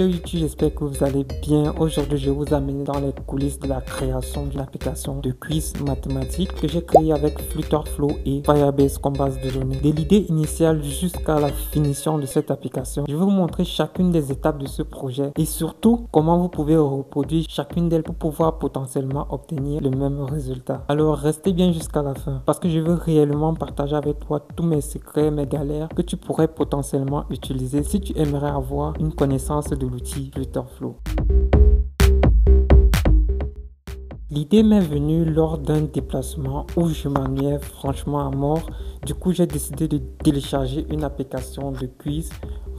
Hello YouTube, j'espère que vous allez bien. Aujourd'hui, je vais vous amener dans les coulisses de la création d'une application de quiz mathématique que j'ai créée avec Flutterflow et Firebase comme base de données. De l'idée initiale jusqu'à la finition de cette application, je vais vous montrer chacune des étapes de ce projet et surtout comment vous pouvez reproduire chacune d'elles pour pouvoir potentiellement obtenir le même résultat. Alors restez bien jusqu'à la fin parce que je veux réellement partager avec toi tous mes secrets, mes galères que tu pourrais potentiellement utiliser si tu aimerais avoir une connaissance de l'outil Flutterflow. L'idée m'est venue lors d'un déplacement où je m'ennuyais franchement à mort. Du coup, j'ai décidé de télécharger une application de quiz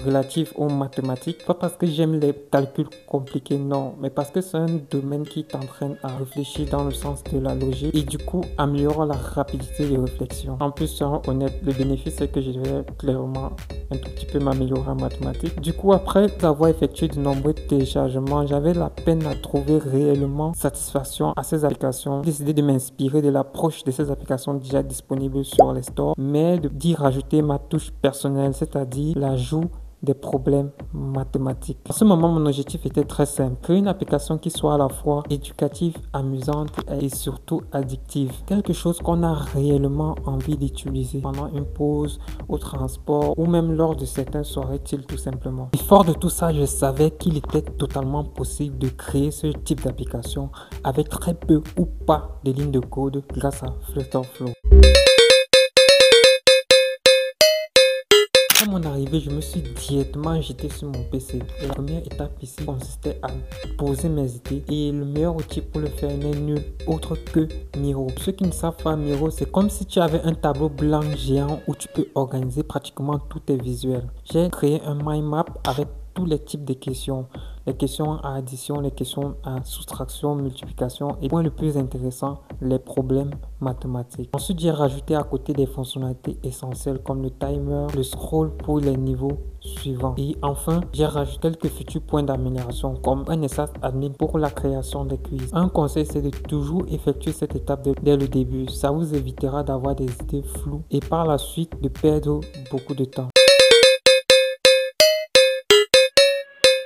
relative aux mathématiques. Pas parce que j'aime les calculs compliqués, non, mais parce que c'est un domaine qui t'entraîne à réfléchir dans le sens de la logique et du coup améliore la rapidité de réflexion. En plus, soyons honnêtes, le bénéfice c'est que je vais clairement un tout petit peu m'améliorer en mathématiques. Du coup, après avoir effectué de nombreux téléchargements, j'avais la peine à trouver réellement satisfaction à ces applications. J'ai décidé de m'inspirer de l'approche de ces applications déjà disponibles sur les stores, mais d'y rajouter ma touche personnelle, c'est-à-dire l'ajout des problèmes mathématiques. À ce moment, mon objectif était très simple. Créer une application qui soit à la fois éducative, amusante et surtout addictive. Quelque chose qu'on a réellement envie d'utiliser pendant une pause, au transport ou même lors de certaines soirées-il tout simplement. Et fort de tout ça, je savais qu'il était totalement possible de créer ce type d'application avec très peu ou pas de lignes de code grâce à Flutterflow. À mon arrivée, je me suis directement jeté sur mon PC. La première étape ici consistait à poser mes idées et le meilleur outil pour le faire n'est nul autre que Miro. Pour ceux qui ne savent pas, Miro, c'est comme si tu avais un tableau blanc géant où tu peux organiser pratiquement tous tes visuels. J'ai créé un mind map avec tous les types de questions. Les questions à addition, les questions à soustraction, multiplication et point le plus intéressant, les problèmes mathématiques. Ensuite, j'ai rajouté à côté des fonctionnalités essentielles comme le timer, le scroll pour les niveaux suivants. Et enfin, j'ai rajouté quelques futurs points d'amélioration comme un espace admin pour la création des quiz. Un conseil, c'est de toujours effectuer cette étape dès le début. Ça vous évitera d'avoir des idées floues et par la suite de perdre beaucoup de temps.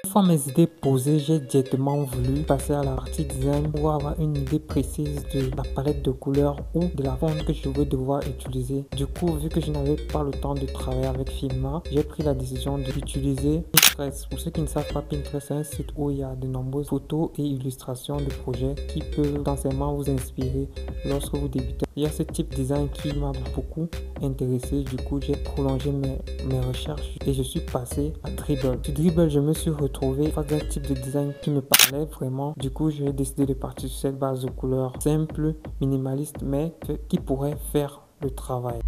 Une fois mes idées posées, j'ai directement voulu passer à la partie design pour avoir une idée précise de la palette de couleurs ou de la fonte que je vais devoir utiliser. Du coup, vu que je n'avais pas le temps de travailler avec Figma, j'ai pris la décision d'utiliser Pinterest. Pour ceux qui ne savent pas, Pinterest est un site où il y a de nombreuses photos et illustrations de projets qui peuvent potentiellement vous inspirer lorsque vous débutez. Il y a ce type de design qui m'a beaucoup intéressé. Du coup, j'ai prolongé mes recherches et je suis passé à Dribbble. Sur Dribbble, je me suis retrouvé face à un type de design qui me parlait vraiment. Du coup, j'ai décidé de partir sur cette base de couleurs simple, minimaliste, mais qui pourrait faire le travail.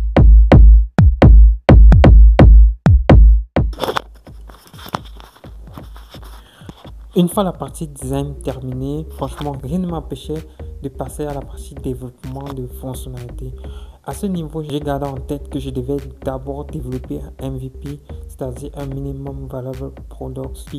Une fois la partie design terminée, franchement, rien ne m'empêchait de passer à la partie développement de fonctionnalités. À ce niveau, j'ai gardé en tête que je devais d'abord développer un MVP, c'est-à-dire un minimum viable product.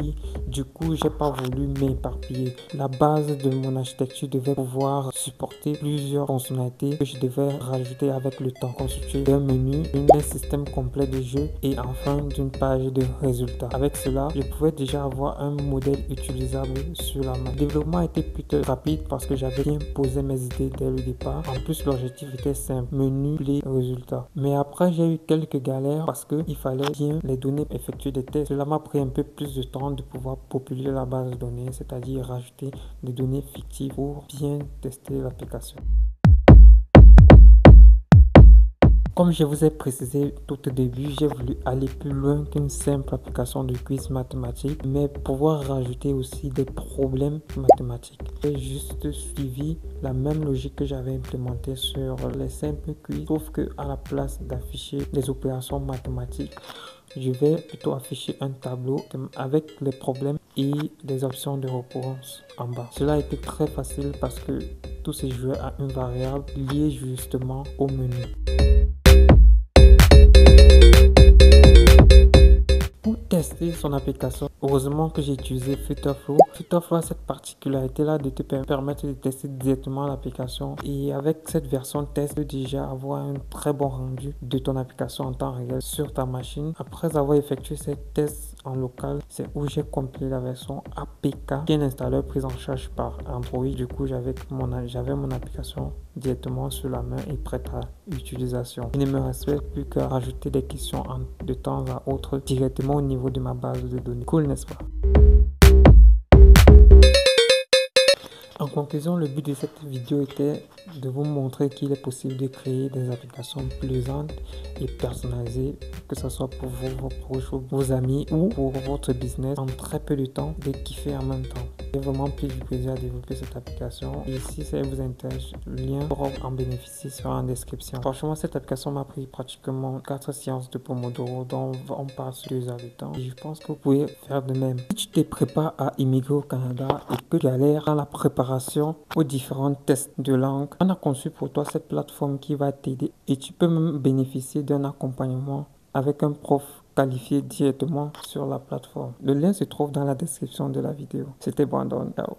Du coup, j'ai pas voulu m'éparpiller. La base de mon architecture devait pouvoir supporter plusieurs fonctionnalités que je devais rajouter avec le temps, constitué d'un menu, d'un système complet de jeu et enfin d'une page de résultats. Avec cela, je pouvais déjà avoir un modèle utilisable sur la main. Le développement était plutôt rapide parce que j'avais bien posé mes idées dès le départ. En plus, l'objectif était simple, menu les résultats. Mais après, j'ai eu quelques galères parce qu'il fallait bien les données, effectuer des tests. Cela m'a pris un peu plus de temps de pouvoir populer la base de données, c'est-à-dire rajouter des données fictives pour bien tester l'application. Comme je vous ai précisé tout au début, j'ai voulu aller plus loin qu'une simple application de quiz mathématique, mais pouvoir rajouter aussi des problèmes mathématiques. J'ai juste suivi la même logique que j'avais implémentée sur les simples quiz, sauf que à la place d'afficher des opérations mathématiques, je vais plutôt afficher un tableau avec les problèmes et les options de réponse en bas. Cela a été très facile parce que tout s'est joué à une variable liée justement au menu. Pour tester son application, heureusement que j'ai utilisé Flutterflow. Flutterflow a cette particularité-là de te permettre de tester directement l'application. Et avec cette version test, tu peux déjà avoir un très bon rendu de ton application en temps réel sur ta machine. Après avoir effectué ces tests en local, c'est où j'ai compilé la version APK, qui est un installeur pris en charge par Android. Du coup, j'avais mon application directement sur la main et prête à utilisation. Il ne me restait plus qu'à rajouter des questions de temps à autre directement au niveau de ma base de données. Cool, n'est-ce pas? En conclusion, le but de cette vidéo était de vous montrer qu'il est possible de créer des applications plaisantes et personnalisées, que ce soit pour vous, vos proches, vos amis ou pour votre business en très peu de temps, de kiffer en même temps. J'ai vraiment pris du plaisir à développer cette application et si ça vous intéresse, le lien pour en bénéficier sera en description. Franchement, cette application m'a pris pratiquement 4 séances de Pomodoro dont on passe 2 heures de temps et je pense que vous pouvez faire de même. Si tu te prépares à immigrer au Canada et que tu as l'air dans la préparation aux différents tests de langue, on a conçu pour toi cette plateforme qui va t'aider et tu peux même bénéficier d'un accompagnement avec un prof qualifié directement sur la plateforme. Le lien se trouve dans la description de la vidéo. C'était Brandon. Ciao.